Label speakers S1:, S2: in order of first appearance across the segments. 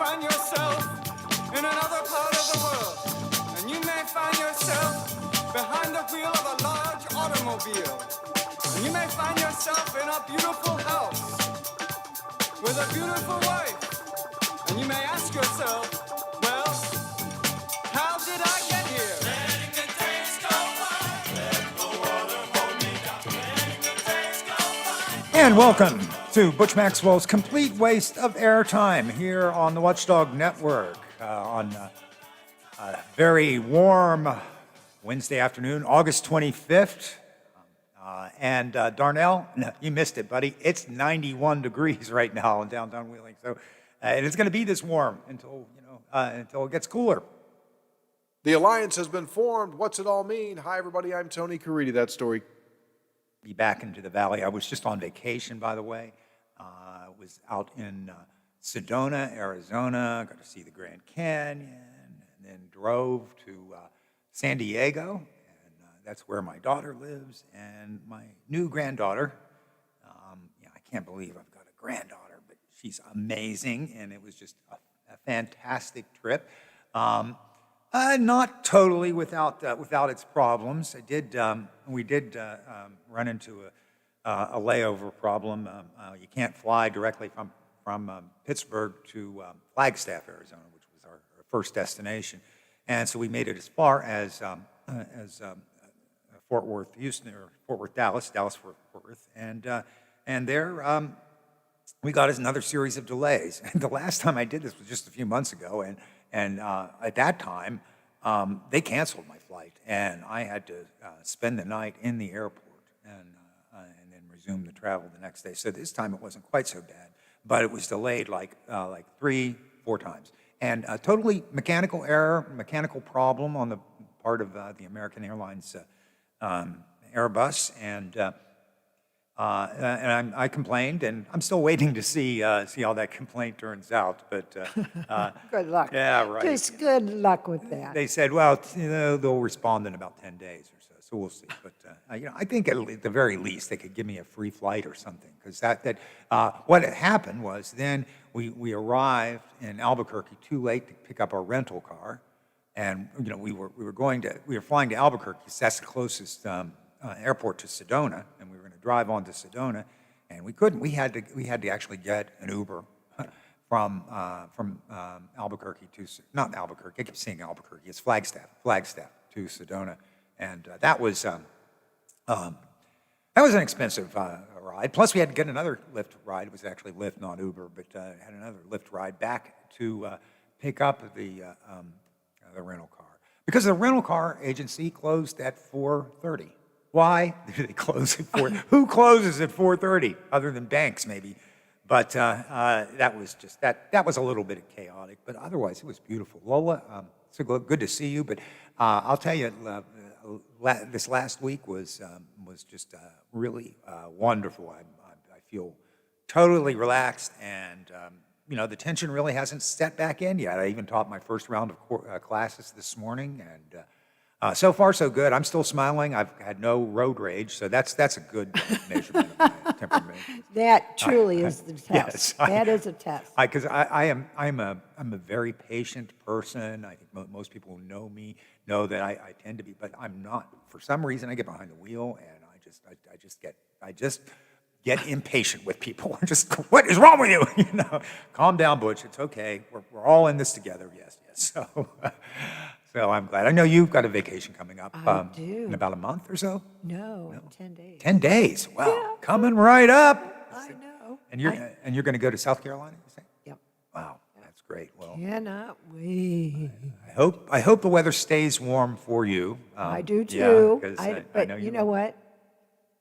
S1: find yourself in another part of the world. And you may find yourself behind the wheel of a large automobile. And you may find yourself in a beautiful house with a beautiful wife. And you may ask yourself, well, how did I get here? Letting the days go by. Let the water hold me down. Letting the days go by.
S2: And welcome to Butch Maxwell's Complete Waste of Airtime here on the Watchdog Network on a very warm Wednesday afternoon, August 25th. And Darnell, no, you missed it, buddy. It's 91 degrees right now in downtown Wheeling. So and it's going to be this warm until it gets cooler.
S3: The alliance has been formed. What's it all mean? Hi, everybody. I'm Tony Caridi. That story.
S2: Be back into the valley. I was just on vacation, by the way. I was out in Sedona, Arizona. Got to see the Grand Canyon, and then drove to San Diego. That's where my daughter lives, and my new granddaughter. I can't believe I've got a granddaughter, but she's amazing, and it was just a fantastic trip. Not totally without its problems. We did run into a layover problem. You can't fly directly from Pittsburgh to Flagstaff, Arizona, which was our first destination, and so we made it as far as Fort Worth, Houston, or Fort Worth, Dallas, Fort Worth, and there we got another series of delays. And the last time I did this was just a few months ago, and at that time they canceled my flight, and I had to spend the night in the airport and then resume the travel the next day. So this time it wasn't quite so bad, but it was delayed like 3-4 times, and totally mechanical error, mechanical problem on the part of the American Airlines. Airbus, and I complained, and I'm still waiting to see how that complaint turns out. But
S4: good luck.
S2: Yeah, right.
S4: Just good luck with that.
S2: They said, well, they'll respond in about 10 days or so we'll see. But I think at the very least they could give me a free flight or something, because what had happened was then we arrived in Albuquerque too late to pick up our rental car. And we were flying to Albuquerque, because that's the closest airport to Sedona, and we were going to drive on to Sedona, and we couldn't. We had to actually get an Uber from Albuquerque to, not Albuquerque. I keep saying Albuquerque. It's Flagstaff to Sedona, and that was an expensive ride. Plus, we had to get another Lyft ride. It was actually Lyft, not Uber, but had another Lyft ride back to pick up the rental car, because the rental car agency closed at 4:30. Why do they close at 4? Who closes at 4:30 other than banks, maybe? But that was a little bit chaotic, but otherwise it was beautiful. Lola, so good to see you. But I'll tell you, this last week was just really wonderful. I feel totally relaxed, and the tension really hasn't set back in yet. I even taught my first round of classes this morning, and so far so good. I'm still smiling. I've had no road rage, so that's a good measurement of my temperament.
S4: That truly is the test.
S2: Yes,
S4: that is a test.
S2: Because I'm a very patient person. I think most people who know me know that I tend to be, but I'm not. For some reason, I get behind the wheel, and I just get impatient with people. Just, what is wrong with you? Calm down, Butch. It's okay. We're all in this together. Yes. So I'm glad. I know you've got a vacation coming up.
S4: I do.
S2: In about a month or so.
S4: No, 10 days.
S2: 10 days. Wow, yeah. Coming right up.
S4: I know.
S2: And you're going to go to South Carolina, you say?
S4: Yep.
S2: Wow, that's great. Well,
S4: cannot wait.
S2: I hope the weather stays warm for you.
S4: I do too.
S2: Yeah,
S4: but
S2: I know
S4: you know what?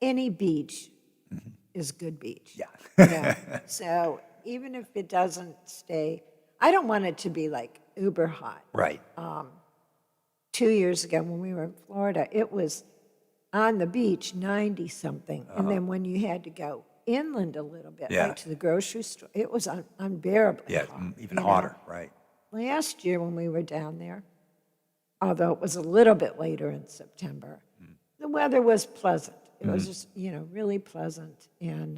S4: Any beach is good beach.
S2: Yeah.
S4: So even if it doesn't stay, I don't want it to be like uber hot.
S2: Right.
S4: 2 years ago when we were in Florida, it was on the beach 90-something. And then when you had to go inland a little bit, like to the grocery store, it was unbearably hot.
S2: Even hotter, right.
S4: Last year when we were down there, although it was a little bit later in September, the weather was pleasant. It was just, really pleasant. And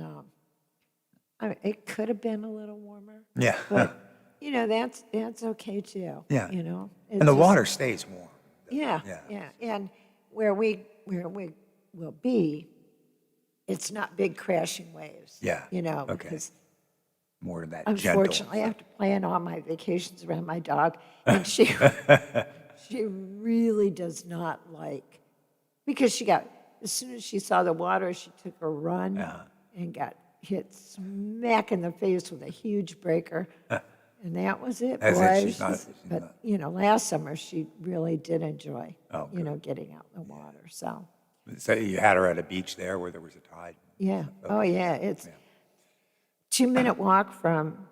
S4: it could have been a little warmer.
S2: Yeah.
S4: But, you know, that's okay too.
S2: Yeah.
S4: You know?
S2: And the
S4: It's just-
S2: water stays warm.
S4: Yeah,
S2: Yeah.
S4: yeah. And where we will be, it's not big crashing waves.
S2: Yeah,
S4: You know,
S2: okay.
S4: because
S2: More of that
S4: unfortunately, I
S2: gentle.
S4: have to plan all my vacations around my dog, and she really does not like, because as soon as she saw the water, she took a run and got hit smack in the face with a huge breaker. And that was it,
S2: That's
S4: boy.
S2: it, she's not- she's
S4: But,
S2: not-
S4: you know, last summer, she really did enjoy,
S2: Oh,
S4: you know, getting out in the water, so,
S2: So you had her at a beach there where there was a tide?
S4: yeah. Oh, yeah, it's 2-minute walk from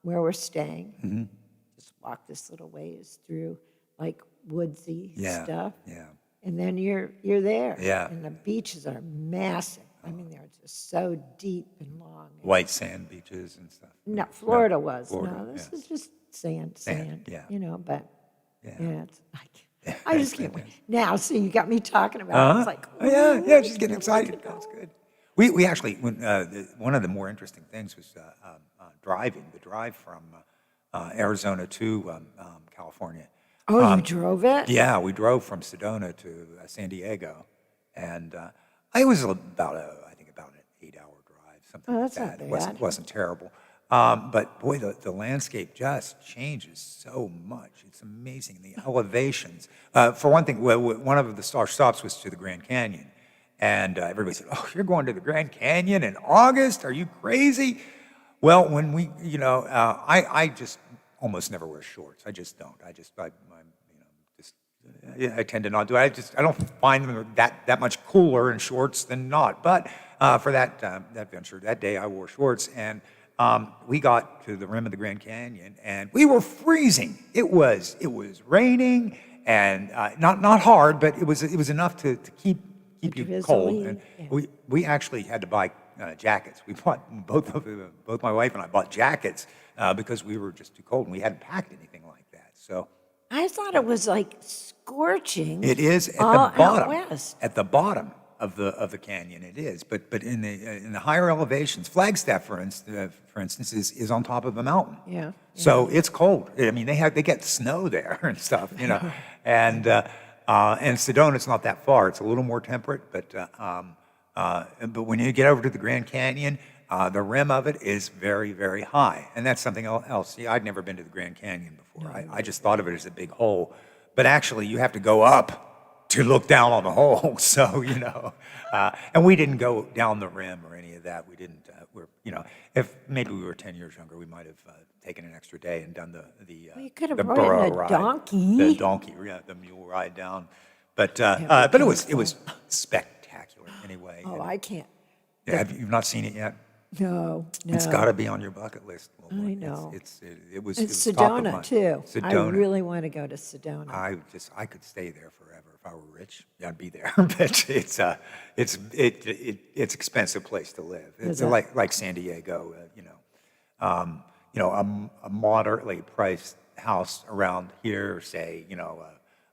S4: where we're staying.
S2: Mm-hmm.
S4: Just walk this little ways through, like, woodsy
S2: Yeah,
S4: stuff.
S2: yeah.
S4: And then you're there.
S2: Yeah.
S4: And the beaches are massive. I mean, they're just so deep and long.
S2: White sand beaches and stuff.
S4: No, Florida was.
S2: Florida,
S4: No, this
S2: yeah.
S4: is just sand,
S2: yeah.
S4: you know, but,
S2: Yeah.
S4: yeah, I just can't wait. Now, see, you got me talking about it. It's like,
S2: Oh, yeah, yeah, she's getting
S4: ooh, I
S2: excited.
S4: could go.
S2: That's good. We actually, one of the more interesting things was driving, the drive from Arizona to California.
S4: Oh, you drove it?
S2: Yeah, we drove from Sedona to San Diego, and it was about I think about an 8-hour drive, something
S4: Oh,
S2: like
S4: that's not
S2: that.
S4: bad.
S2: Wasn't terrible. But boy, the landscape just changes so much. It's amazing. The elevations. For one thing, one of our stops was to the Grand Canyon, and everybody said, "Oh, you're going to the Grand Canyon in August? Are you crazy?" Well, when we, I just almost never wear shorts. I just don't. I tend to not do it. I don't find them that much cooler in shorts than not. But for that venture, that day I wore shorts, and we got to the rim of the Grand Canyon, and we were freezing. It was raining, and not hard, but it was enough to keep you cold.
S4: Drizzly,
S2: And
S4: yeah.
S2: we actually had to buy jackets. We bought both my wife and I bought jackets because we were just too cold, and we hadn't packed anything like that. So.
S4: I thought it was like scorching.
S2: It is at
S4: all
S2: the
S4: out
S2: bottom.
S4: west.
S2: At the bottom of the canyon, it is. But in the higher elevations, Flagstaff, for instance, is on top of a mountain.
S4: Yeah,
S2: So it's cold. I mean, they get snow there and stuff, And Sedona's not that far. It's a little more temperate, but when you get over to the Grand Canyon, the rim of it is very, very high, and that's something else. See, I'd never been to the Grand Canyon before. I just thought of it as a big hole, but actually you have to go up to look down on the hole. So and we didn't go down the rim or any of that. We didn't. If maybe we were 10 years younger, we might have taken an extra day and done the
S4: you could have
S2: the
S4: ridden
S2: burro
S4: a
S2: ride,
S4: donkey.
S2: the donkey, yeah, the mule ride down. But it was spectacular anyway.
S4: Oh,
S2: And-
S4: I can't.
S2: yeah, you've not seen it yet?
S4: No.
S2: It's got to be on your bucket list.
S4: I know.
S2: It was
S4: It's
S2: top of
S4: Sedona,
S2: mind.
S4: too. I
S2: Sedona.
S4: really want to go to Sedona.
S2: I could stay there forever if I were rich. I'd be there. But it's expensive place to live. It's
S4: it?
S2: like San Diego. A moderately priced house around here, say,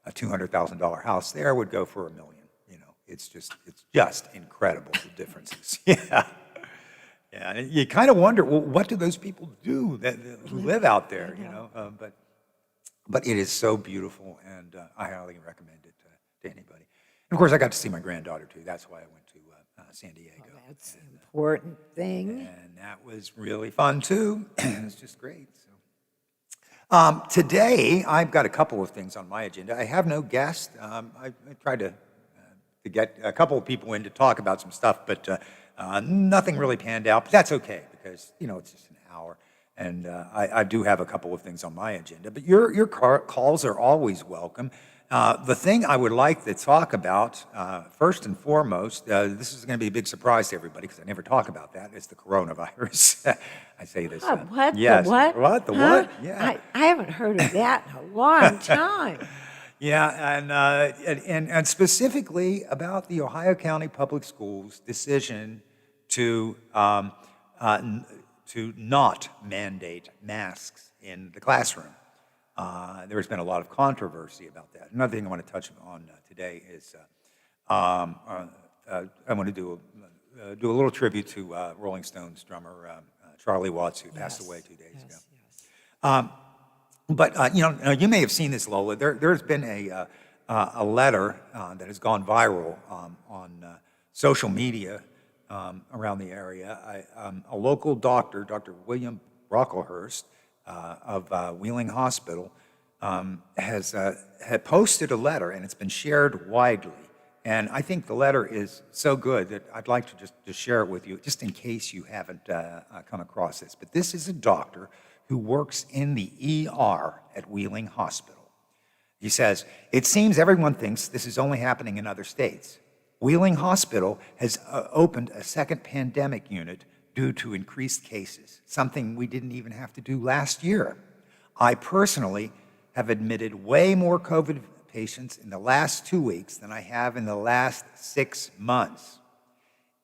S2: a $200,000 house there would go for $1 million. It's just incredible, the differences. Yeah. Yeah, and you kind of wonder, well, what do those people do who live out there, But it is so beautiful, and I highly recommend it to anybody. And of course, I got to see my granddaughter, too. That's why I went to San Diego.
S4: That's the important thing.
S2: And that was really fun, too. It was just great. So. Today, I've got a couple of things on my agenda. I have no guest. I tried to get a couple of people in to talk about some stuff, but nothing really panned out. But that's okay because it's just an hour, and I do have a couple of things on my agenda. But your calls are always welcome. The thing I would like to talk about first and foremost, this is going to be a big surprise to everybody because I never talk about that. Is the coronavirus. I say this.
S4: What?
S2: Yes.
S4: The what?
S2: What? The
S4: Huh?
S2: what? Yeah.
S4: I haven't heard of that in a long time.
S2: Yeah, and specifically about the Ohio County Public Schools' decision to not mandate masks in the classroom. There's been a lot of controversy about that. Another thing I want to touch on today is I want to do a little tribute to Rolling Stones drummer Charlie Watts, who passed away 2 days ago. But you may have seen this, Lola. There's been a letter that has gone viral on social media around the area. A local doctor, Dr. William Brocklehurst of Wheeling Hospital, had posted a letter, and it's been shared widely. And I think the letter is so good that I'd like to just share it with you, just in case you haven't come across this. But this is a doctor who works in the ER at Wheeling Hospital. He says, "It seems everyone thinks this is only happening in other states. Wheeling Hospital has opened a second pandemic unit due to increased cases, something we didn't even have to do last year. I personally have admitted way more COVID patients in the last 2 weeks than I have in the last 6 months.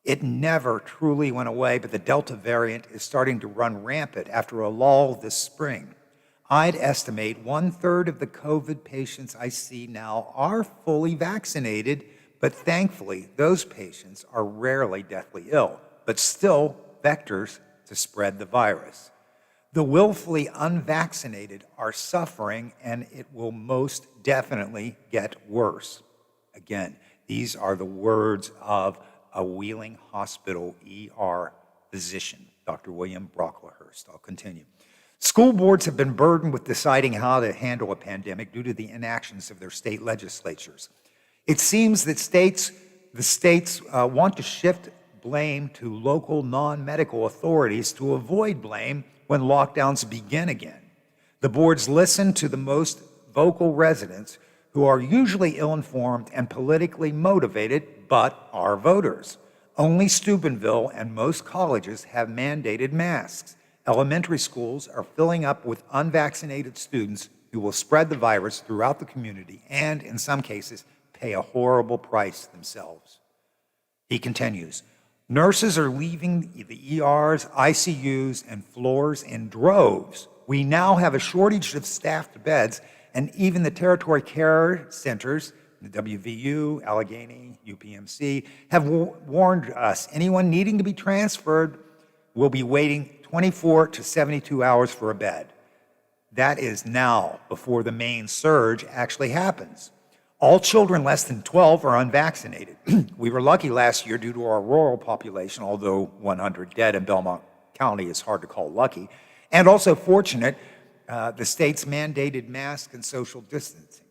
S2: It never truly went away, but the Delta variant is starting to run rampant after a lull this spring. I'd estimate 1/3 of the COVID patients I see now are fully vaccinated, but thankfully those patients are rarely deathly ill, but still vectors to spread the virus. The willfully unvaccinated are suffering, and it will most definitely get worse." Again, these are the words of a Wheeling Hospital ER physician, Dr. William Brocklehurst. I'll continue. "School boards have been burdened with deciding how to handle a pandemic due to the inactions of their state legislatures. It seems that the states want to shift blame to local non-medical authorities to avoid blame when lockdowns begin again. The boards listen to the most vocal residents who are usually ill-informed and politically motivated, but are voters. Only Steubenville and most colleges have mandated masks. Elementary schools are filling up with unvaccinated students who will spread the virus throughout the community and, in some cases, pay a horrible price themselves." He continues, "Nurses are leaving the ERs, ICUs, and floors in droves. We now have a shortage of staffed beds, and even the territory care centers, the WVU, Allegheny, UPMC, have warned us anyone needing to be transferred will be waiting 24 to 72 hours for a bed. That is now, before the main surge actually happens. All children less than 12 are unvaccinated. We were lucky last year due to our rural population, although 100 dead in Belmont County is hard to call lucky, and also fortunate the state's mandated masks and social distancing.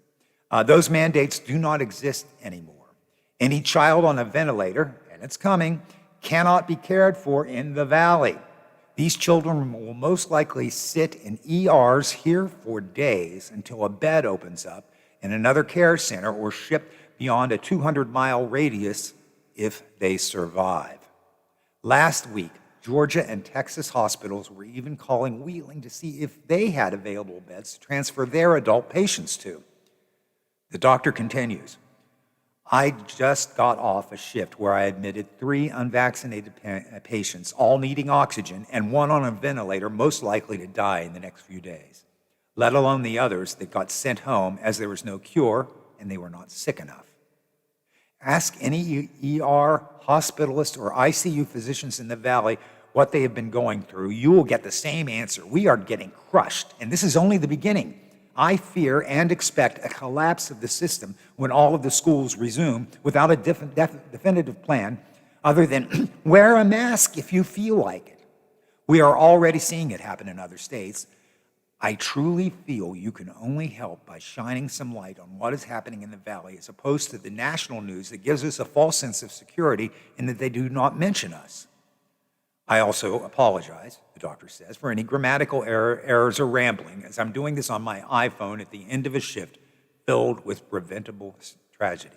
S2: Those mandates do not exist anymore. Any child on a ventilator, and it's coming, cannot be cared for in the valley. These children will most likely sit in ERs here for days until a bed opens up in another care center or shipped beyond a 200-mile radius if they survive. Last week, Georgia and Texas hospitals were even calling Wheeling to see if they had available beds to transfer their adult patients to." The doctor continues, "I just got off a shift where I admitted 3 unvaccinated patients, all needing oxygen, and 1 on a ventilator, most likely to die in the next few days, let alone the others that got sent home as there was no cure and they were not sick enough. Ask any ER, hospitalist, or ICU physicians in the Valley what they have been going through. You will get the same answer. We are getting crushed, and this is only the beginning. I fear and expect a collapse of the system when all of the schools resume without a definitive plan other than wear a mask if you feel like it. We are already seeing it happen in other states. I truly feel you can only help by shining some light on what is happening in the Valley as opposed to the national news that gives us a false sense of security in that they do not mention us. I also apologize," the doctor says, "for any grammatical errors or rambling, as I'm doing this on my iPhone at the end of a shift filled with preventable tragedy."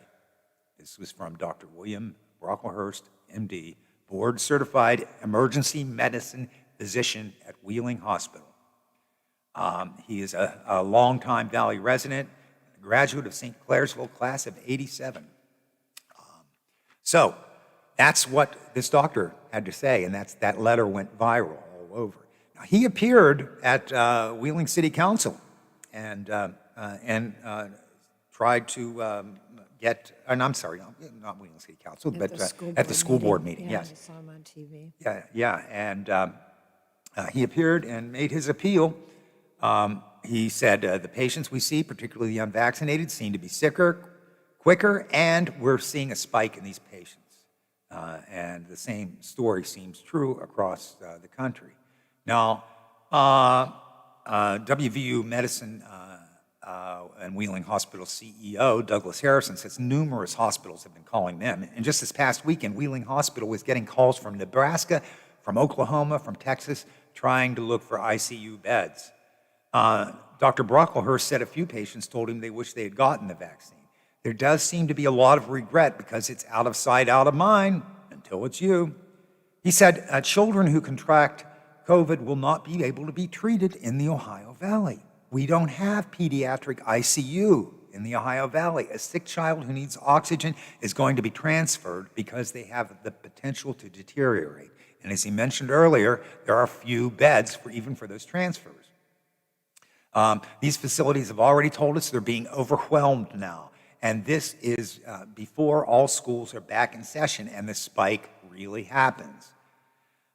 S2: This was from Dr. William Brocklehurst, MD, board-certified emergency medicine physician at Wheeling Hospital. He is a longtime Valley resident, a graduate of St. Clairsville class of '87. So that's what this doctor had to say, and that letter went viral all over. Now, he appeared at Wheeling City Council and tried to get, and I'm sorry, not Wheeling City Council, but at the school board meeting, yes.
S4: I saw him on TV.
S2: Yeah, and he appeared and made his appeal He said, the patients we see, particularly the unvaccinated, seem to be sicker, quicker, and we're seeing a spike in these patients. And the same story seems true across the country. Now, WVU Medicine and Wheeling Hospital CEO Douglas Harrison says numerous hospitals have been calling them. And just this past weekend, Wheeling Hospital was getting calls from Nebraska, from Oklahoma, from Texas, trying to look for ICU beds. Dr. Brocklehurst said a few patients told him they wish they had gotten the vaccine. There does seem to be a lot of regret because it's out of sight, out of mind, until it's you. He said children who contract COVID will not be able to be treated in the Ohio Valley. We don't have pediatric ICU in the Ohio Valley. A sick child who needs oxygen is going to be transferred because they have the potential to deteriorate. And as he mentioned earlier, there are few beds even for those transfers. These facilities have already told us they're being overwhelmed now. And this is before all schools are back in session and the spike really happens.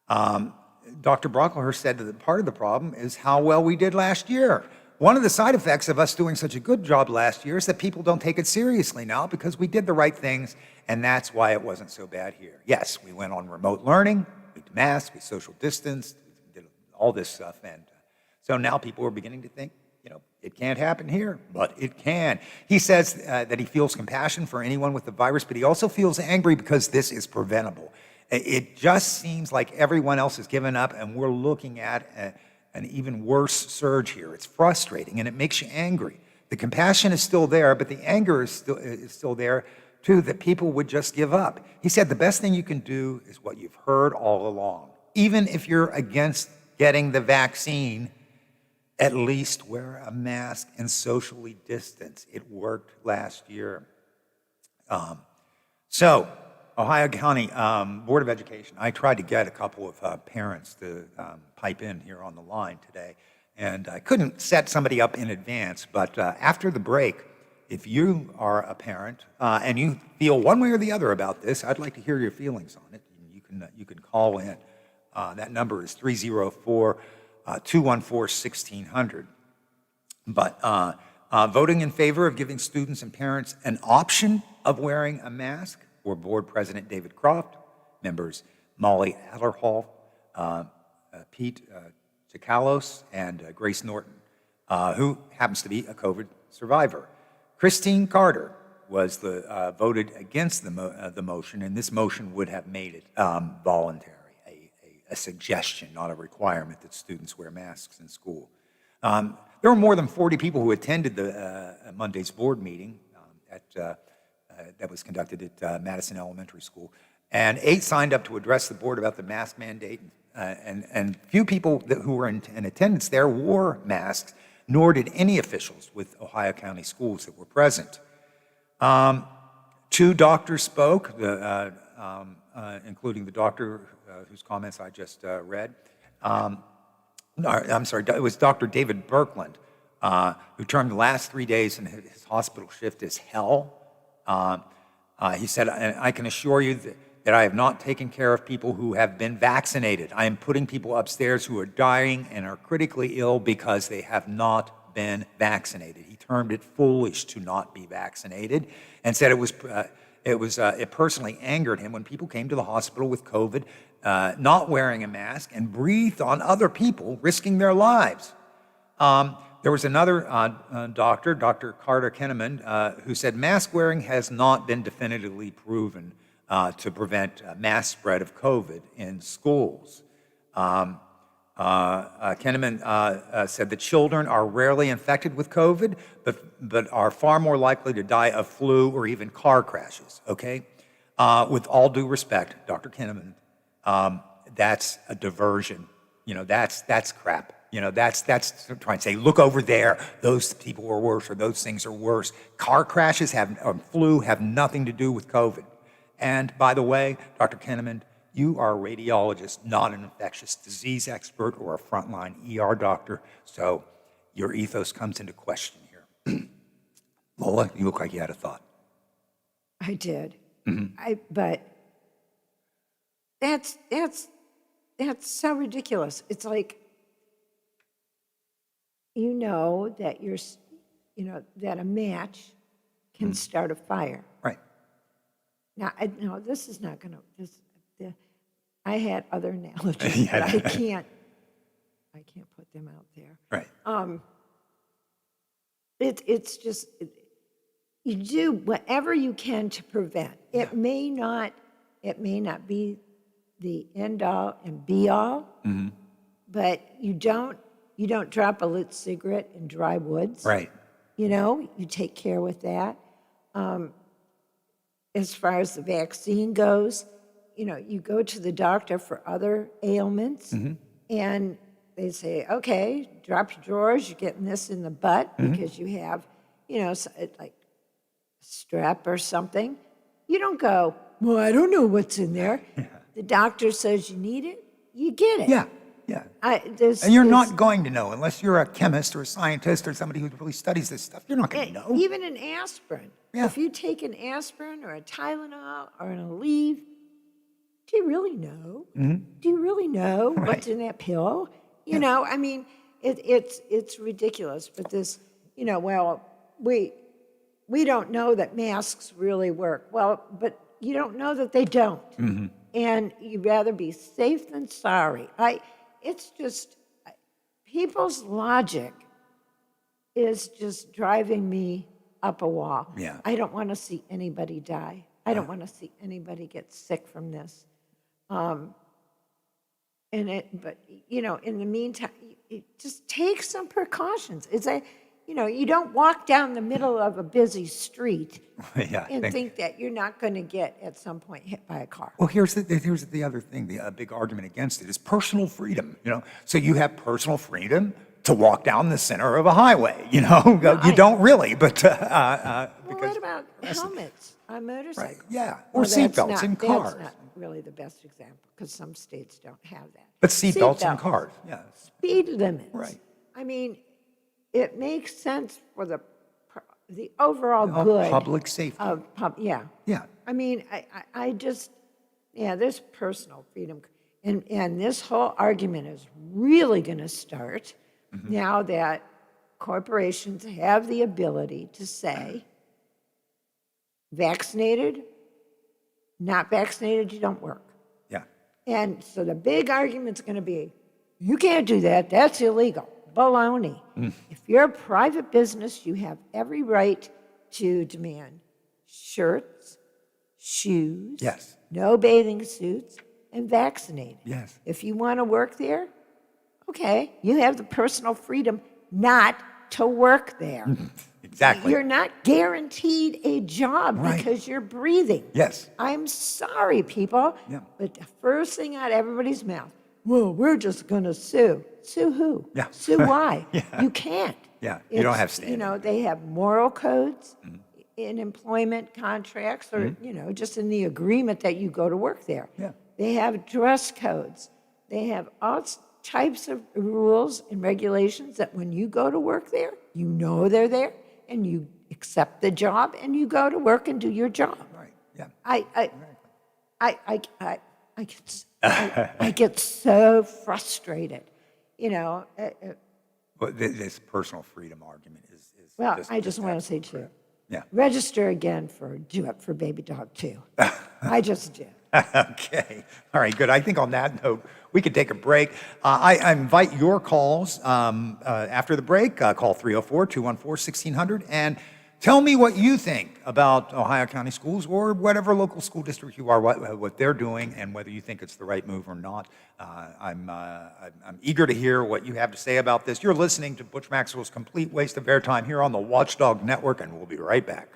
S2: Dr. Brocklehurst said that part of the problem is how well we did last year. One of the side effects of us doing such a good job last year is that people don't take it seriously now because we did the right things, and that's why it wasn't so bad here. Yes, we went on remote learning, we masked, we social distanced, we did all this stuff, and so now people are beginning to think, it can't happen here, but it can. He says that he feels compassion for anyone with the virus, but he also feels angry because this is preventable. It just seems like everyone else has given up, and we're looking at an even worse surge here. It's frustrating, and it makes you angry. The compassion is still there, but the anger is still there, too, that people would just give up. He said the best thing you can do is what you've heard all along. Even if you're against getting the vaccine, at least wear a mask and socially distance. It worked last year. So, Ohio County Board of Education, I tried to get a couple of parents to pipe in here on the line today, and I couldn't set somebody up in advance, but after the break, if you are a parent and you feel one way or the other about this, I'd like to hear your feelings on it. You can call in. That number is 304-214-1600. But voting in favor of giving students and parents an option of wearing a mask were Board President David Croft, members Molly Adlerhall, Pete Tsoukalos, and Grace Norton, who happens to be a COVID survivor. Christine Carter was voted against the motion, and this motion would have made it voluntary, a suggestion, not a requirement that students wear masks in school. There were more than 40 people who attended the Monday's board meeting that was conducted at Madison Elementary School, and 8 signed up to address the board about the mask mandate, and few people who were in attendance there wore masks, nor did any officials with Ohio County schools that were present. 2 doctors spoke, including the doctor whose comments I just read. I'm sorry, it was Dr. David Birkland, who termed the last 3 days in his hospital shift as hell. He said, I can assure you that I have not taken care of people who have been vaccinated. I am putting people upstairs who are dying and are critically ill because they have not been vaccinated. He termed it foolish to not be vaccinated and said it personally angered him when people came to the hospital with COVID, not wearing a mask, and breathed on other people, risking their lives. There was another doctor, Dr. Carter Kenneman, who said mask wearing has not been definitively proven to prevent mass spread of COVID in schools. Kenneman said that children are rarely infected with COVID, but are far more likely to die of flu or even car crashes, okay? With all due respect, Dr. Kenneman, that's a diversion. That's crap. That's trying to say, look over there, those people are worse, or those things are worse. Car crashes or flu have nothing to do with COVID. And by the way, Dr. Kenneman, you are a radiologist, not an infectious disease expert or a frontline ER doctor, so your ethos comes into question here. Lola, you look like you had a thought.
S4: I did. But that's so ridiculous. It's like, you know that that a match can start a fire.
S2: Right.
S4: Now, no, this is not going to, I had other analogies, but I can't put them out there.
S2: Right.
S4: It's just, you do whatever you can to prevent. It may not be the end all and be all, but you don't drop a lit cigarette in dry woods.
S2: Right.
S4: You take care with that. As far as the vaccine goes, you go to the doctor for other ailments, and they say, okay, drop your drawers, you're getting this in the butt because you have, like strep or something. You don't go, well, I don't know what's in there. Yeah. The doctor says you need it, you get it.
S2: Yeah, yeah. And you're not going to know unless you're a chemist or a scientist or somebody who really studies this stuff. You're not going to know.
S4: Even an aspirin. Yeah. If you take an aspirin or a Tylenol or an Aleve, do you really know? Do you really know what's in that pill? You know, I mean, it's ridiculous. But this, well, we don't know that masks really work. Well, but you don't know that they don't. And you'd rather be safe than sorry. It's just, people's logic is just driving me up a wall.
S2: Yeah.
S4: I don't want to see anybody die. I don't want to see anybody get sick from this. But in the meantime, just take some precautions. You don't walk down the middle of a busy street and think that you're not going to get at some point hit by a car.
S2: Well, here's the other thing. The big argument against it is personal freedom. So you have personal freedom to walk down the center of a highway. You don't really, but
S4: well, what about helmets on motorcycles?
S2: Right. Yeah, or seatbelts in cars.
S4: That's not really the best example because some states don't have that.
S2: But seatbelts in cars. Yeah.
S4: Speed limits.
S2: Right.
S4: I mean, it makes sense for the overall good.
S2: Public safety.
S4: Yeah.
S2: Yeah.
S4: I mean, I just, there's personal freedom. And this whole argument is really going to start now that corporations have the ability to say, vaccinated, not vaccinated, you don't work.
S2: Yeah.
S4: And so the big argument's going to be, you can't do that, that's illegal. Baloney. If you're a private business, you have every right to demand shirts, shoes, no bathing suits, and vaccinated.
S2: Yes.
S4: If you want to work there, okay, you have the personal freedom not to work there.
S2: Exactly.
S4: You're not guaranteed a job because you're breathing.
S2: Yes.
S4: I'm sorry, people, but the first thing out of everybody's mouth, well, we're just going to sue. Sue who?
S2: Yeah.
S4: Sue why? You can't.
S2: Yeah, you don't have standing.
S4: They have moral codes in employment contracts or, just in the agreement that you go to work there.
S2: Yeah.
S4: They have dress codes. They have all types of rules and regulations that when you go to work there, you know they're there and you accept the job and you go to work and do your job.
S2: Right, yeah.
S4: I get so frustrated,
S2: Well, this personal freedom argument is
S4: well, I just want to say too,
S2: yeah.
S4: Register again for Do It for Baby Dog 2. I just did.
S2: Okay. All right, good. I think on that note, we could take a break. I invite your calls after the break. Call 304-214-1600 and tell me what you think about Ohio County Schools or whatever local school district you are, what they're doing, and whether you think it's the right move or not. I'm eager to hear what you have to say about this. You're listening to Butch Maxwell's Complete Waste of Airtime here on the Watchdog Network, and we'll be right back.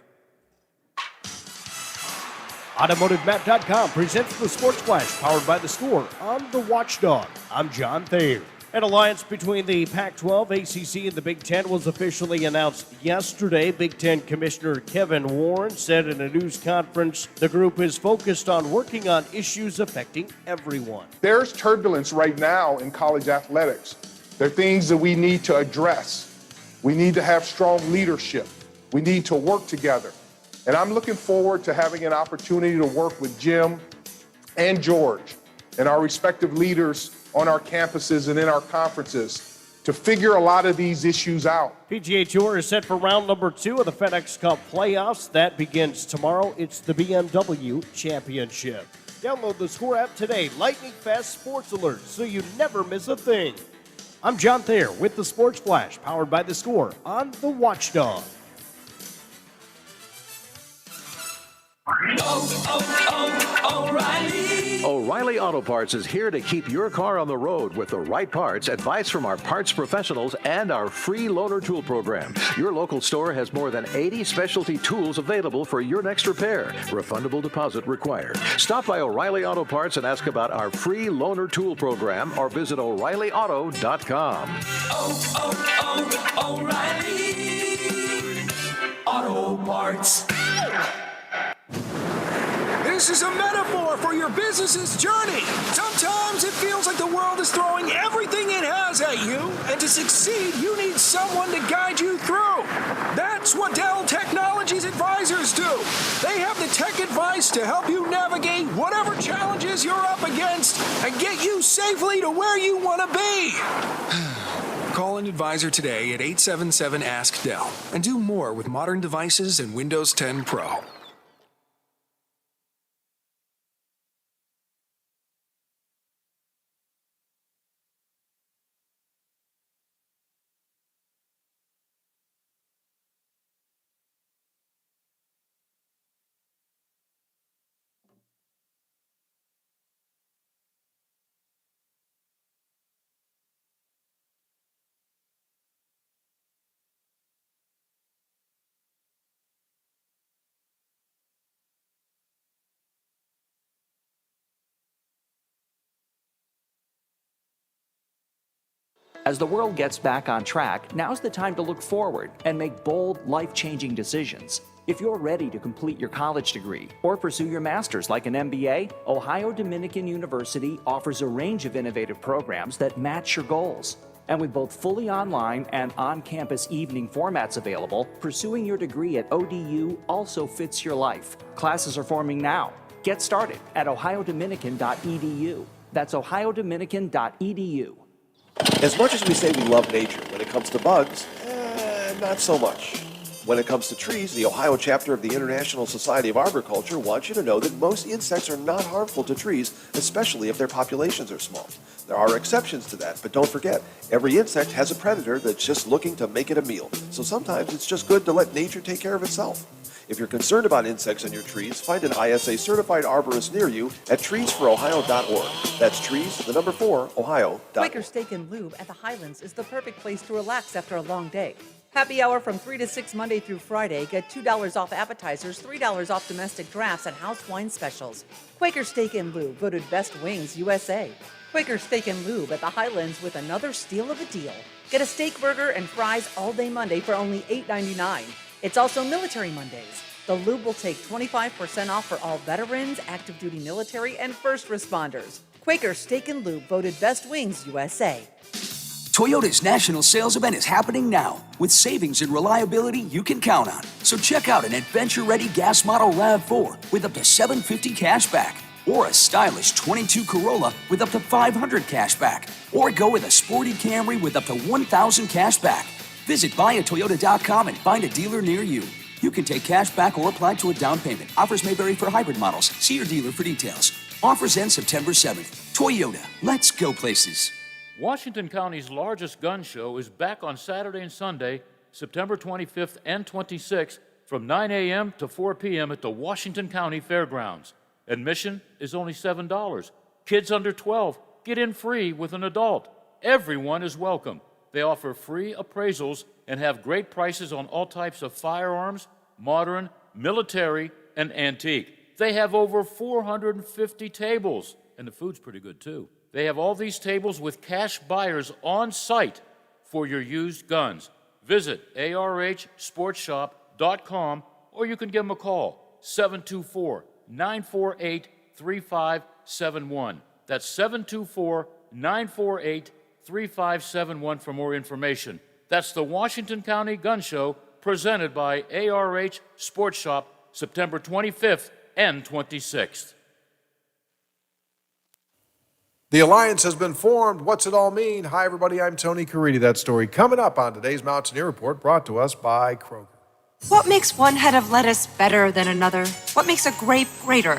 S5: AutomotiveMap.com presents the Sports Flash, powered by the Score on the Watchdog. I'm John Thayer. An alliance between the Pac-12, ACC, and the Big Ten was officially announced yesterday. Big Ten Commissioner Kevin Warren said in a news conference the group is focused on working on issues affecting everyone.
S6: There's turbulence right now in college athletics. There are things that we need to address. We need to have strong leadership. We need to work together. And I'm looking forward to having an opportunity to work with Jim and George and our respective leaders on our campuses and in our conferences to figure a lot of these issues out.
S5: PGA Tour is set for round number 2 of the FedEx Cup playoffs. That begins tomorrow. It's the BMW Championship. Download the Score app today. Lightning fast sports alerts so you never miss a thing. I'm John Thayer with the Sports Flash, powered by the Score on the Watchdog.
S7: O'Reilly Auto Parts is here to keep your car on the road with the right parts, advice from our parts professionals, and our free loaner tool program. Your local store has more than 80 specialty tools available for your next repair. Refundable deposit required. Stop by O'Reilly Auto Parts and ask about our free loaner tool program or visit O'ReillyAuto.com.
S8: O'Reilly Auto Parts.
S9: This is a metaphor for your business's journey. Sometimes it feels like the world is throwing everything it has at you, and to succeed, you need someone to guide you through. That's what Dell Technologies Advisors do. They have the tech advice to help you navigate whatever challenges you're up against and get you safely to where you want to be. Call an advisor today at 877-ASK-DELL and do more with modern devices and Windows 10 Pro.
S10: As the world gets back on track, now's the time to look forward and make bold, life-changing decisions. If you're ready to complete your college degree or pursue your master's like an MBA, Ohio Dominican University offers a range of innovative programs that match your goals. And with both fully online and on-campus evening formats available, pursuing your degree at ODU also fits your life. Classes are forming now. Get started at ohiodominican.edu. That's ohiodominican.edu.
S11: As much as we say we love nature, when it comes to bugs, not so much. When it comes to trees, the Ohio chapter of the International Society of Arboriculture wants you to know that most insects are not harmful to trees, especially if their populations are small. There are exceptions to that, but don't forget, every insect has a predator that's just looking to make it a meal. So sometimes it's just good to let nature take care of itself. If you're concerned about insects on your trees, find an ISA certified arborist near you at treesforohio.org. That's trees, the number 4, Ohio.org.
S12: Quaker Steak and Lube at the Highlands is the perfect place to relax after a long day. Happy hour from 3 to 6 Monday through Friday. Get $2 off appetizers, $3 off domestic drafts, and house wine specials. Quaker Steak and Lube, voted Best Wings USA. Quaker Steak and Lube at the Highlands with another steal of a deal. Get a steak burger and fries all day Monday for only $8.99. It's also Military Mondays. The Lube will take 25% off for all veterans, active duty military, and first responders. Quaker Steak and Lube, voted Best Wings USA.
S8: Toyota's national sales event is happening now with savings and reliability you can count on. So check out an adventure-ready gas model RAV4 with up to $750 cash back, or a stylish 22 Corolla with up to $500 cash back, or go with a sporty Camry with up to $1,000 cash back. Visit buyatoyota.com and find a dealer near you. You can take cash back or apply to a down payment. Offers may vary for hybrid models. See your dealer for details. Offers end September 7th. Toyota, let's go places.
S13: Washington County's largest gun show is back on Saturday and Sunday, September 25th and 26th from 9 a.m. to 4 p.m. at the Washington County Fairgrounds. Admission is only $7. Kids under 12 get in free with an adult. Everyone is welcome. They offer free appraisals and have great prices on all types of firearms, modern, military, and antique. They have over 450 tables, and the food's pretty good too. They have all these tables with cash buyers on site for your used guns. Visit arhsportshop.com or you can give them a call, 724-948-3571. That's 724-948-3571 for more information. That's the Washington County Gun Show presented by ARH Sports Shop, September 25th and 26th.
S3: The alliance has been formed. What's it all mean? Hi, everybody. I'm Tony Caridi. That story coming up on today's Mountaineer Report, brought to us by Kroger.
S14: What makes one head of lettuce better than another? What makes a grape greater?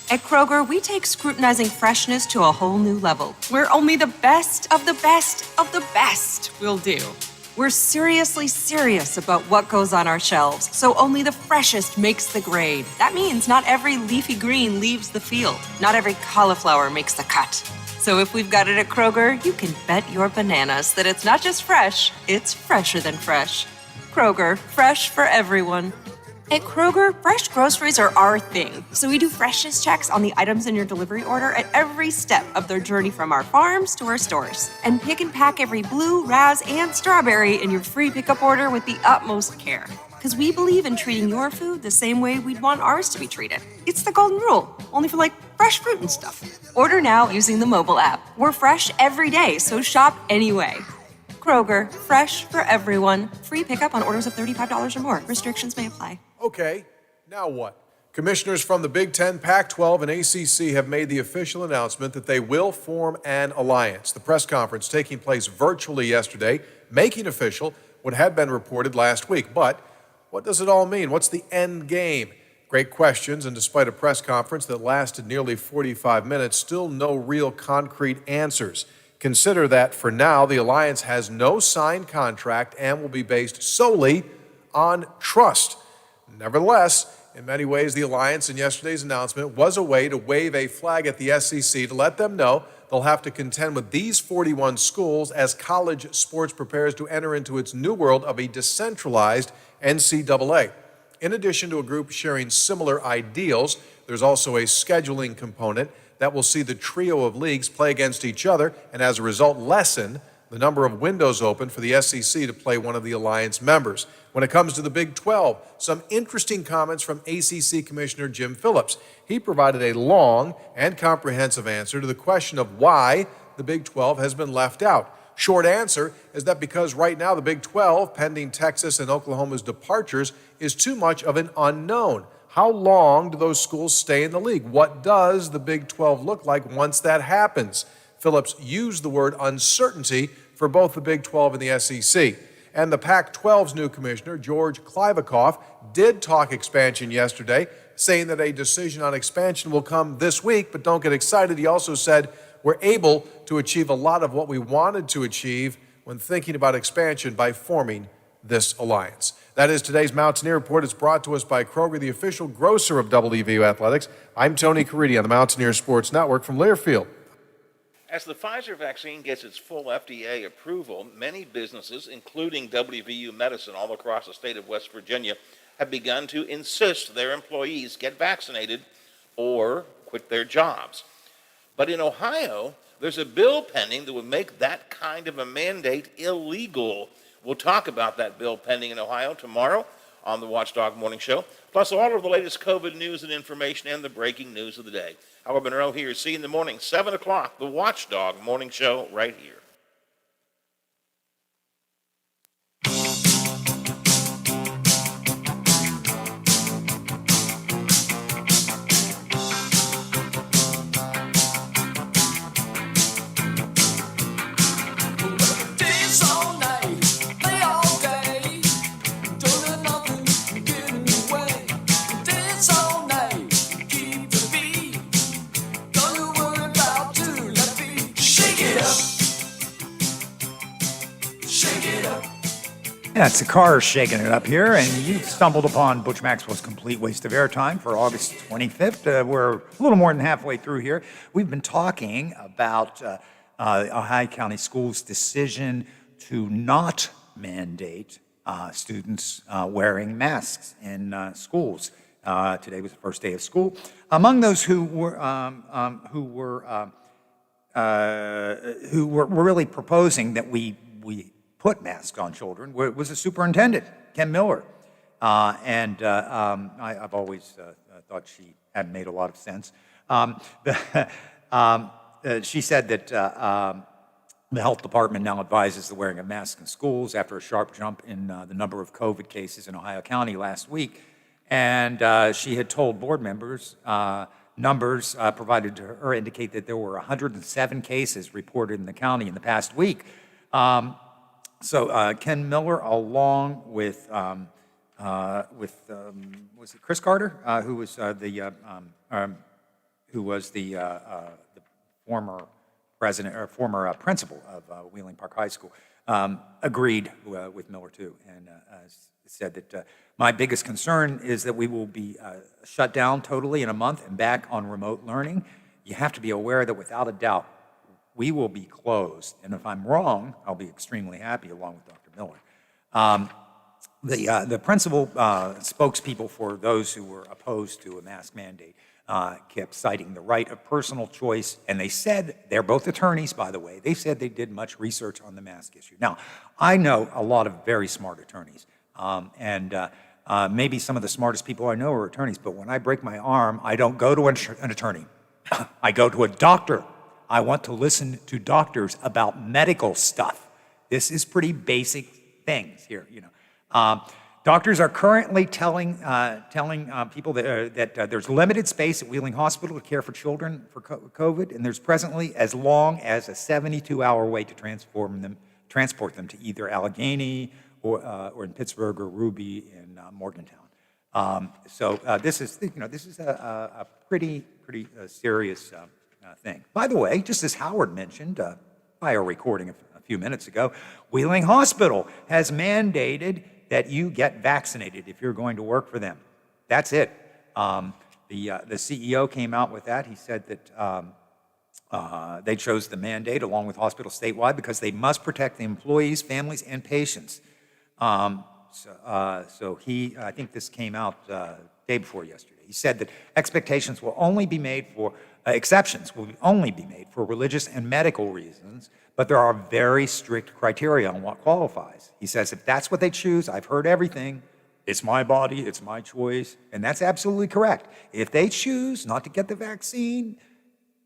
S14: At Kroger, we take scrutinizing freshness to a whole new level, where only the best of the best of the best will do. We're seriously serious about what goes on our shelves, so only the freshest makes the grade. That means not every leafy green leaves the field. Not every cauliflower makes the cut. So if we've got it at Kroger, you can bet your bananas that it's not just fresh, it's fresher than fresh. Kroger, fresh for everyone. At Kroger, fresh groceries are our thing. So we do freshness checks on the items in your delivery order at every step of their journey from our farms to our stores. And pick and pack every blue, raz, and strawberry in your free pickup order with the utmost care. Because we believe in treating your food the same way we'd want ours to be treated. It's the golden rule, only for fresh fruit and stuff. Order now using the mobile app. We're fresh every day, so shop anyway. Kroger, fresh for everyone. Free pickup on orders of $35 or more. Restrictions may apply.
S3: Okay, now what? Commissioners from the Big Ten, Pac-12, and ACC have made the official announcement that they will form an alliance. The press conference taking place virtually yesterday, making official what had been reported last week. But what does it all mean? What's the end game? Great questions, and despite a press conference that lasted nearly 45 minutes, still no real concrete answers. Consider that for now, the alliance has no signed contract and will be based solely on trust. Nevertheless, in many ways, the alliance in yesterday's announcement was a way to wave a flag at the SEC to let them know they'll have to contend with these 41 schools as college sports prepares to enter into its new world of a decentralized NCAA. In addition to a group sharing similar ideals, there's also a scheduling component that will see the trio of leagues play against each other and as a result lessen the number of windows open for the SEC to play one of the alliance members. When it comes to the Big 12, some interesting comments from ACC Commissioner Jim Phillips. He provided a long and comprehensive answer to the question of why the Big 12 has been left out. Short answer is that because right now the Big 12, pending Texas and Oklahoma's departures, is too much of an unknown. How long do those schools stay in the league? What does the Big 12 look like once that happens? Phillips used the word uncertainty for both the Big 12 and the SEC. And the Pac-12's new commissioner, George Kliavkoff, did talk expansion yesterday, saying that a decision on expansion will come this week, but don't get excited. He also said, we're able to achieve a lot of what we wanted to achieve when thinking about expansion by forming this alliance. That is today's Mountaineer Report. It's brought to us by Kroger, the official grocer of WVU Athletics. I'm Tony Caridi on the Mountaineer Sports Network from Learfield.
S15: As the Pfizer vaccine gets its full FDA approval, many businesses, including WVU Medicine all across the state of West Virginia, have begun to insist their employees get vaccinated or quit their jobs. But in Ohio, there's a bill pending that would make that kind of a mandate illegal. We'll talk about that bill pending in Ohio tomorrow on the Watchdog Morning Show, plus all of the latest COVID news and information and the breaking news of the day. Howard Monroe here. See you in the morning, 7 o'clock, the Watchdog Morning Show right here.
S2: Yeah, it's the Cars shaking it up here, and you stumbled upon Butch Maxwell's Complete Waste of Airtime for August 25th. We're a little more than halfway through here. We've been talking about Ohio County Schools' decision to not mandate students wearing masks in schools. Today was the first day of school. Among those who were really proposing that we put masks on children was the superintendent, Ken Miller. I've always thought she had made a lot of sense. She said that the health department now advises the wearing of masks in schools after a sharp jump in the number of COVID cases in Ohio County last week. And she had told board members Numbers provided to her indicate that there were 107 cases reported in the county in the past week. Ken Miller, along with was it Chris Carter, who was the former president or former principal of Wheeling Park High School, agreed with Miller too, and said that my biggest concern is that we will be shut down totally in a month and back on remote learning. You have to be aware that without a doubt, we will be closed. And if I'm wrong, I'll be extremely happy along with Dr. Miller. The principal spokespeople for those who were opposed to a mask mandate kept citing the right of personal choice, and they said, they're both attorneys, by the way, they said they did much research on the mask issue. Now, I know a lot of very smart attorneys, maybe some of the smartest people I know are attorneys, but when I break my arm, I don't go to an attorney. I go to a doctor. I want to listen to doctors about medical stuff. This is pretty basic things here, you know. Doctors are currently telling people that there's limited space at Wheeling Hospital to care for children for COVID, and there's presently as long as a 72-hour wait to transport them to either Allegheny or in Pittsburgh or Ruby in Morgantown. This is a pretty serious thing. By the way, just as Howard mentioned by a recording a few minutes ago, Wheeling Hospital has mandated that you get vaccinated if you're going to work for them. That's it. The CEO came out with that. He said that they chose the mandate along with hospitals statewide because they must protect the employees, families, and patients. I think this came out day before yesterday. He said that exceptions will only be made for religious and medical reasons, but there are very strict criteria on what qualifies. He says if that's what they choose, I've heard everything, it's my body, it's my choice, and that's absolutely correct. If they choose not to get the vaccine,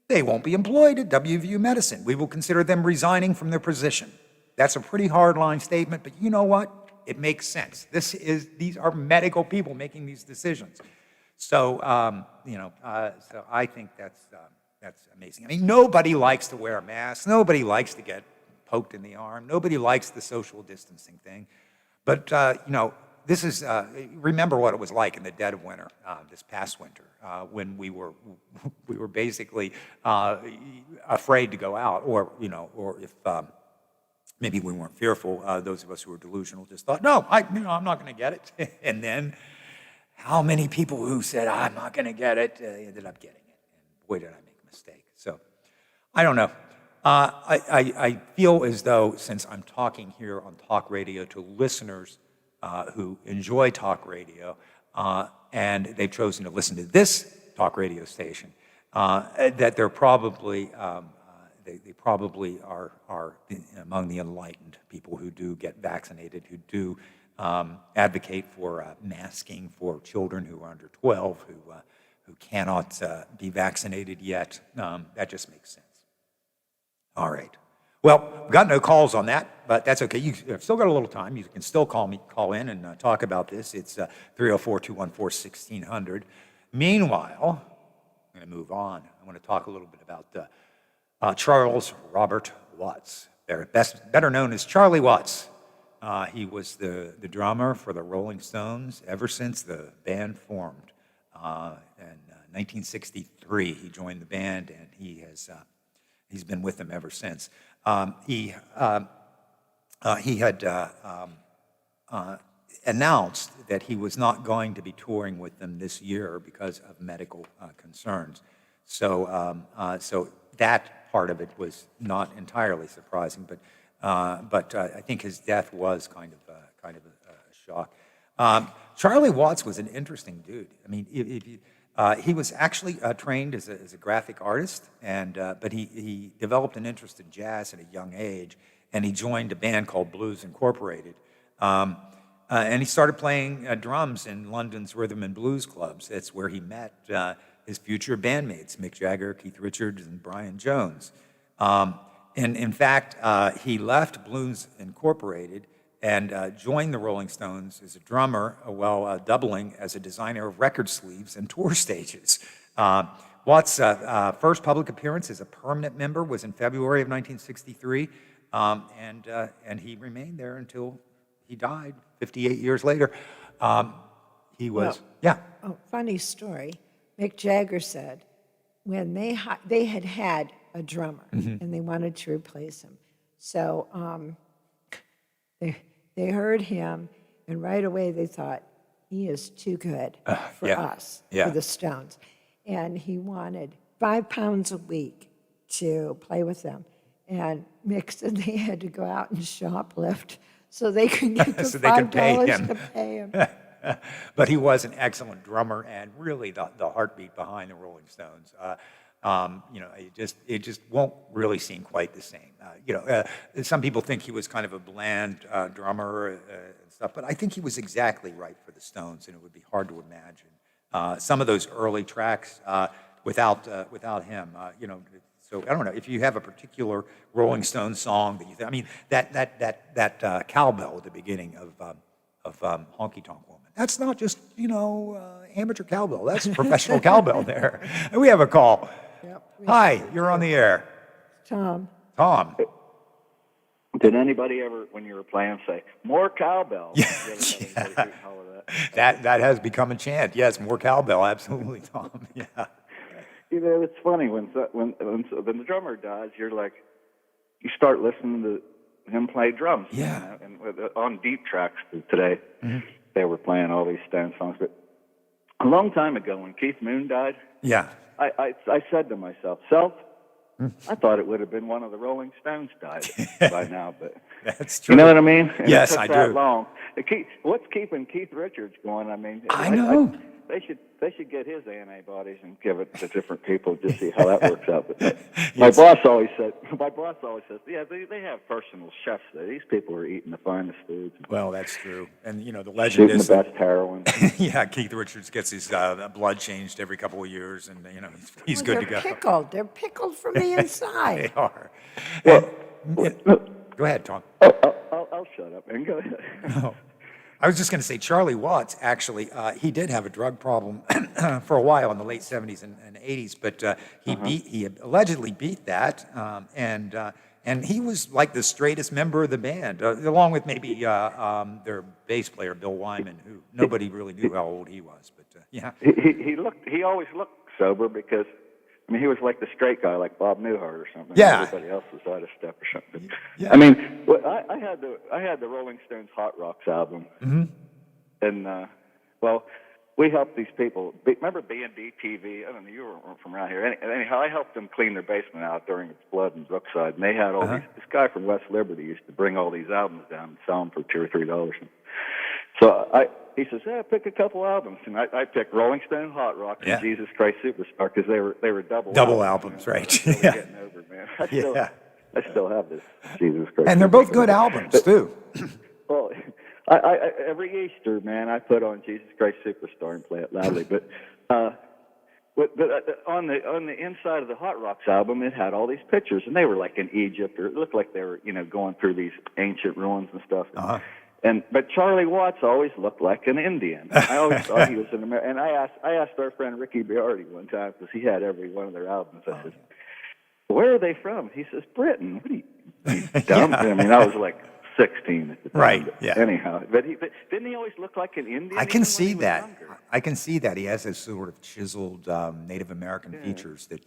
S2: they won't be employed at WVU Medicine. We will consider them resigning from their position. That's a pretty hard-line statement, but you know what? It makes sense. These are medical people making these decisions. So I think that's amazing. I mean, nobody likes to wear a mask. Nobody likes to get poked in the arm. Nobody likes the social distancing thing. But, this is, remember what it was like in the dead of winter, this past winter, when we were basically afraid to go out, or if maybe we weren't fearful, those of us who were delusional just thought, no, I'm not going to get it. And then how many people who said, I'm not going to get it, ended up getting it. And boy, did I make a mistake. So I don't know. I feel as though, since I'm talking here on talk radio to listeners who enjoy talk radio, and they've chosen to listen to this talk radio station, that they're probably they probably are among the enlightened people who do get vaccinated, who do advocate for masking for children who are under 12, who cannot be vaccinated yet. That just makes sense. All right. Well, we've got no calls on that, but that's okay. You've still got a little time. You can still call in and talk about this. It's 304-214-1600. Meanwhile, I'm going to move on. I want to talk a little bit about Charles Robert Watts, better known as Charlie Watts. He was the drummer for the Rolling Stones ever since the band formed. In 1963, he joined the band, and he's been with them ever since. He had announced that he was not going to be touring with them this year because of medical concerns. So that part of it was not entirely surprising, but I think his death was kind of a shock. Charlie Watts was an interesting dude. I mean, he was actually trained as a graphic artist, but he developed an interest in jazz at a young age, and he joined a band called Blues Incorporated. And he started playing drums in London's rhythm and blues clubs. That's where he met his future bandmates, Mick Jagger, Keith Richards, and Brian Jones. And in fact, he left Blues Incorporated and joined the Rolling Stones as a drummer while doubling as a designer of record sleeves and tour stages. Watts' first public appearance as a permanent member was in February of 1963, and he remained there until he died 58 years later. He was,
S4: Oh, funny story. Mick Jagger said when they had a drummer and they wanted to replace him. So they heard him, and right away they thought, he is too good for us, for the Stones. And he wanted 5 pounds a week to play with them. And Mick said they had to go out and shoplift so they could get the
S2: so they could pay
S4: $5
S2: him.
S4: to pay him.
S2: But he was an excellent drummer and really the heartbeat behind the Rolling Stones. It just won't really seem quite the same. Some people think he was kind of a bland drummer and stuff, but I think he was exactly right for the Stones, and it would be hard to imagine some of those early tracks without him. So I don't know if you have a particular Rolling Stones song that you think. I mean, that cowbell at the beginning of Honky Tonk Woman. That's not just amateur cowbell. That's professional cowbell there. And we have a call. Hi, you're on the air.
S4: Tom.
S16: Did anybody ever, when you were playing, say, more cowbell?
S2: That has become a chant. Yes, more cowbell. Absolutely, Tom. Yeah.
S16: It's funny when the drummer dies, you're like, you start listening to him play drums.
S2: Yeah.
S16: And on deep tracks today, they were playing all these Stone songs. But a long time ago, when Keith Moon died, I said to myself, I thought it would have been one of the Rolling Stones died by now, but
S2: that's true.
S16: You know what I mean? And
S2: yes,
S16: it took
S2: I
S16: that
S2: do.
S16: Long. What's keeping Keith Richards going? I mean,
S2: I know.
S16: They should get his antibodies and give it to different people to see how that works out. But my boss always says, yeah, they have personal chefs there. These people are eating the finest foods.
S2: Well, that's true. And the legend
S16: shooting
S2: is
S16: the best heroin.
S2: Yeah, Keith Richards gets his blood changed every couple of years, and he's good to go.
S4: They're pickled from the inside.
S2: They are.
S16: Well,
S2: go ahead, Tom.
S16: I'll shut up and go ahead.
S2: No. I was just going to say, Charlie Watts, actually, he did have a drug problem for a while in the late 70s and 80s, but he allegedly beat that, and he was like the straightest member of the band, along with maybe their bass player, Bill Wyman, who nobody really knew how old he was, but yeah.
S16: He always looked sober because, I mean, he was like the straight guy, like Bob Newhart or something.
S2: Yeah.
S16: Everybody else was out of step or something.
S2: Yeah.
S16: I mean, I had the Rolling Stones Hot Rocks album, and we helped these people. Remember B&D TV? I don't know, you weren't from around here. Anyhow, I helped them clean their basement out during its flood in Brookside, and they had all these. This guy from West Liberty used to bring all these albums down and sell them for $2 or $3. So he says, pick a couple albums, and I picked Rolling Stone Hot Rock and Jesus Christ Superstar because they were double albums,
S2: right?
S16: Yeah. Getting over, man. I still have this Jesus Christ.
S2: And they're both good albums too.
S16: Well, I every Easter, man, I put on Jesus Christ Superstar and play it loudly. But on the inside of the Hot Rocks album, it had all these pictures, and they were like in Egypt, or it looked like they were going through these ancient ruins and stuff. But Charlie Watts always looked like an Indian. I always thought he was an American. And I asked our friend Ricky Biardi one time, because he had every one of their albums. I said, "Where are they from?" He says, "Britain." What are you dumb? I mean, I was like 16 at the time.
S2: Right.
S16: But
S2: Yeah.
S16: Anyhow, but didn't he always look like an Indian?
S2: I can see that. I can see that he has this sort of chiseled Native American features that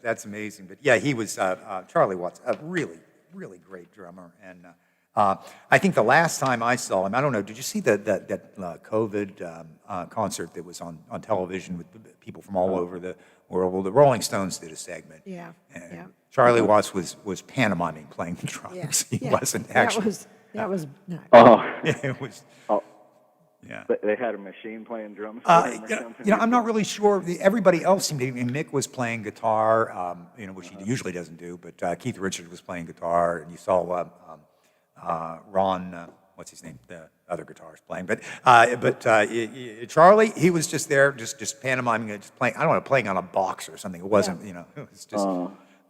S2: that's amazing. But yeah, he was Charlie Watts, a really great drummer. And I think the last time I saw him, I don't know, did you see that COVID concert that was on television with people from all over the world? Well, the Rolling Stones did a segment.
S4: Yeah.
S2: And Charlie Watts was pantomiming playing the drums. He wasn't actually.
S4: That was not.
S2: It was. Yeah.
S16: They had a machine playing drums.
S2: I'm not really sure. Everybody else seemed to. Mick was playing guitar, which he usually doesn't do. But Keith Richards was playing guitar, and you saw Ron. What's his name? The other guitarist playing. But Charlie, he was just there, just pantomiming, just playing. I don't know, playing on a box or something. It wasn't. It was just.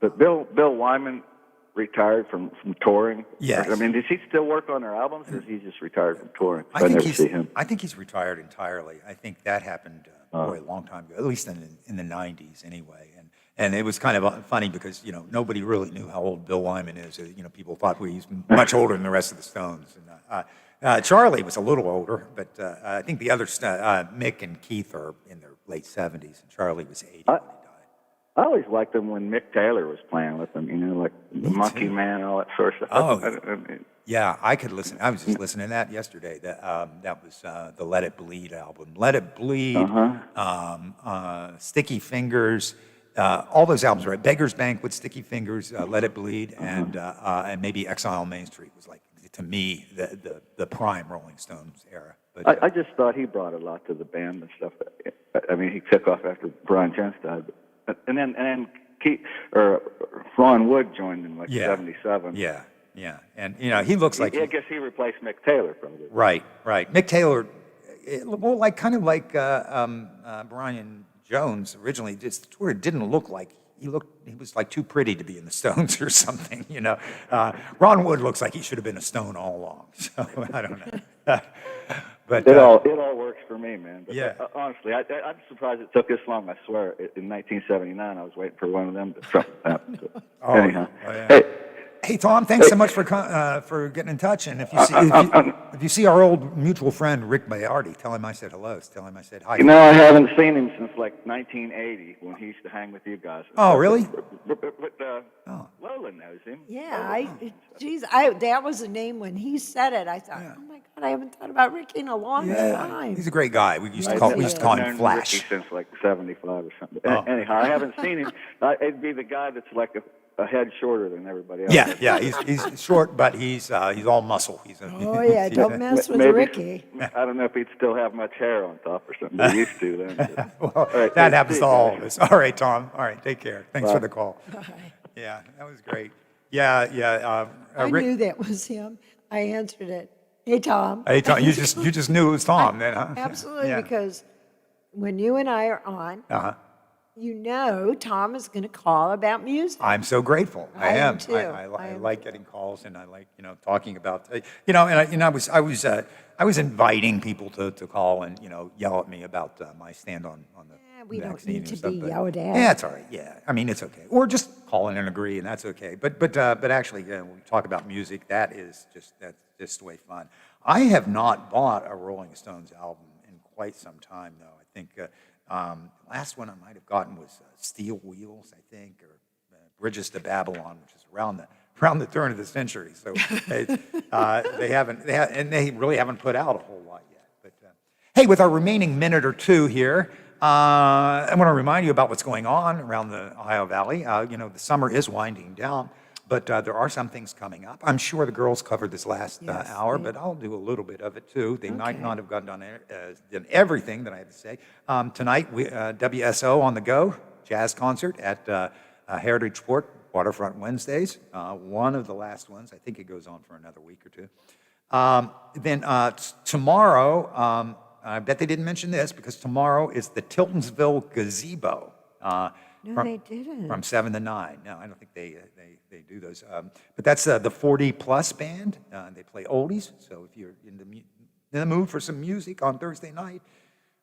S16: But Bill Wyman retired from touring?
S2: Yes.
S16: I mean, does he still work on their albums, or is he just retired from touring?
S2: I think
S16: never see him.
S2: I think he's retired entirely. I think that happened boy, a long time ago, at least in the 90s anyway. And it was kind of funny because, nobody really knew how old Bill Wyman is. People thought he's much older than the rest of the Stones. And, Charlie was a little older, but I think the other, Mick and Keith are in their late 70s, and Charlie was 80 when he died.
S16: I always liked them when Mick Taylor was playing with them, like the Monkey Man and all that sort of stuff.
S2: Oh, yeah, I could listen. I was just listening to that yesterday. That was the Let It Bleed album. Let It Bleed, Sticky Fingers, all those albums, right? Beggar's Banquet, Sticky Fingers, Let It Bleed, and maybe Exile on Main Street was like, to me, the prime Rolling Stones era. But,
S16: I just thought he brought a lot to the band and stuff. I mean, he took off after Brian Jones died. And then Ron Wood joined in 77.
S2: Yeah, and he looks like
S16: I guess he replaced Mick Taylor probably.
S2: Right. Mick Taylor, kind of like Brian Jones originally. Just sort of didn't look like he was like too pretty to be in the Stones or something. Ron Wood looks like he should have been a Stone all along. So I don't know. But
S16: it all works for me, man. But
S2: yeah.
S16: Honestly, I'm surprised it took this long. I swear, in 1979, I was waiting for one of them to happen. Anyhow,
S2: yeah. Hey, Tom, thanks so much for getting in touch. And if you see our old mutual friend Rick Bayardi, tell him I said hello. Tell him I said hi.
S16: I haven't seen him since 1980 when he used to hang with you guys.
S2: Oh, really?
S16: But Lola knows him.
S4: Yeah, that was a name when he said it. I thought, oh my God, I haven't thought about Ricky in a long time.
S2: He's a great guy. We used to call him Flash.
S16: Ricky since 75 or something. Anyhow, I haven't seen him. It'd be the guy that's like a head shorter than everybody else.
S2: Yeah, he's short, but he's all muscle.
S4: Don't mess with Ricky.
S16: I don't know if he'd still have much hair on top or something. He used to then.
S2: Well, right, that happens to all of us. All right, Tom. All right, take care. Thanks for the call.
S4: Bye.
S2: Yeah, that was great. Yeah.
S4: I knew that was him. I answered it. Hey, Tom.
S2: Hey, Tom. You just knew it was Tom then, huh?
S4: Absolutely, because when you and I are on, Tom is going to call about music.
S2: I'm so grateful. I am.
S4: Too.
S2: I like getting calls, and I like talking about I was inviting people to call and yell at me about my stand on the
S4: we don't
S2: vaccine
S4: need to
S2: stuff,
S4: be
S2: but,
S4: yelled at.
S2: Yeah, it's all right. Yeah, I mean it's okay. Or just call in and agree, and that's okay. But actually, when we talk about music, that's just way fun. I have not bought a Rolling Stones album in quite some time, though. I think. Last one I might have gotten was Steel Wheels, I think, or Bridges to Babylon, which is around the turn of the century. So they really haven't put out a whole lot yet. But hey, with our remaining minute or two here, I want to remind you about what's going on around the Ohio Valley. The summer is winding down. But there are some things coming up. I'm sure the girls covered this last hour, but I'll do a little bit of it too. They might not have done everything that I had to say. Tonight, WSO on the Go, jazz concert at Heritage Port, Waterfront Wednesdays. One of the last ones. I think it goes on for another week or two. Then tomorrow, I bet they didn't mention this because tomorrow is the Tiltonsville Gazebo.
S4: No, they didn't.
S2: From 7 to 9. No, I don't think they do those. But that's the 40 Plus band. They play oldies. So if you're in the mood for some music on Thursday night,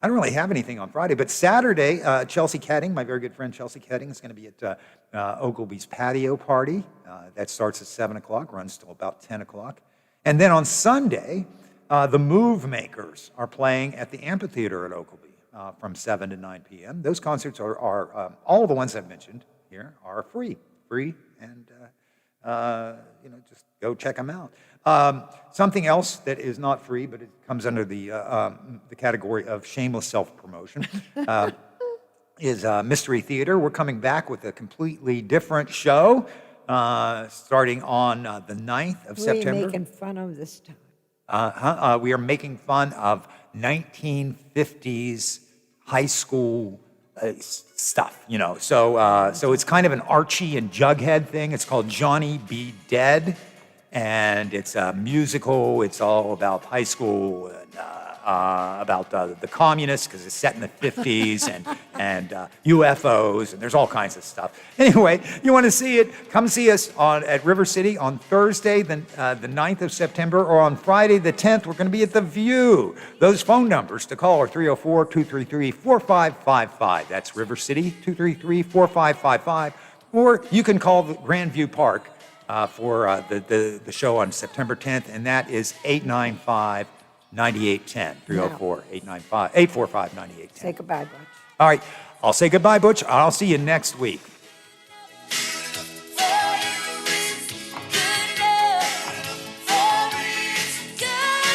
S2: I don't really have anything on Friday. But Saturday, Chelsea Ketting, my very good friend Chelsea Ketting, is going to be at Ogilvy's Patio Party. That starts at 7 o'clock, runs till about 10 o'clock. And then on Sunday, the Move Makers are playing at the amphitheater at Ogilvy. From 7 to 9 p.m. Those concerts are all the ones I've mentioned here are free, and just go check them out. Something else that is not free, but it comes under the category of shameless self-promotion, is Mystery Theater. We're coming back with a completely different show, starting on the 9th of September.
S4: Who are you making fun of this time?
S2: We are making fun of 1950s high school stuff, So it's kind of an Archie and Jughead thing. It's called Johnny Be Dead, and it's a musical. It's all about high school and about the communists because it's set in the 50s and UFOs, and there's all kinds of stuff. Anyway, you want to see it, come see us at River City on Thursday, the 9th of September, or on Friday, the 10th. We're going to be at the View. Those phone numbers to call are 304-233-4555. That's River City, 233-4555. Or you can call the Grandview Park for the show on September 10th, and that is 895-9810, 304-845-9810.
S4: Say goodbye, Butch.
S2: All right, I'll say goodbye, Butch. I'll see you next week.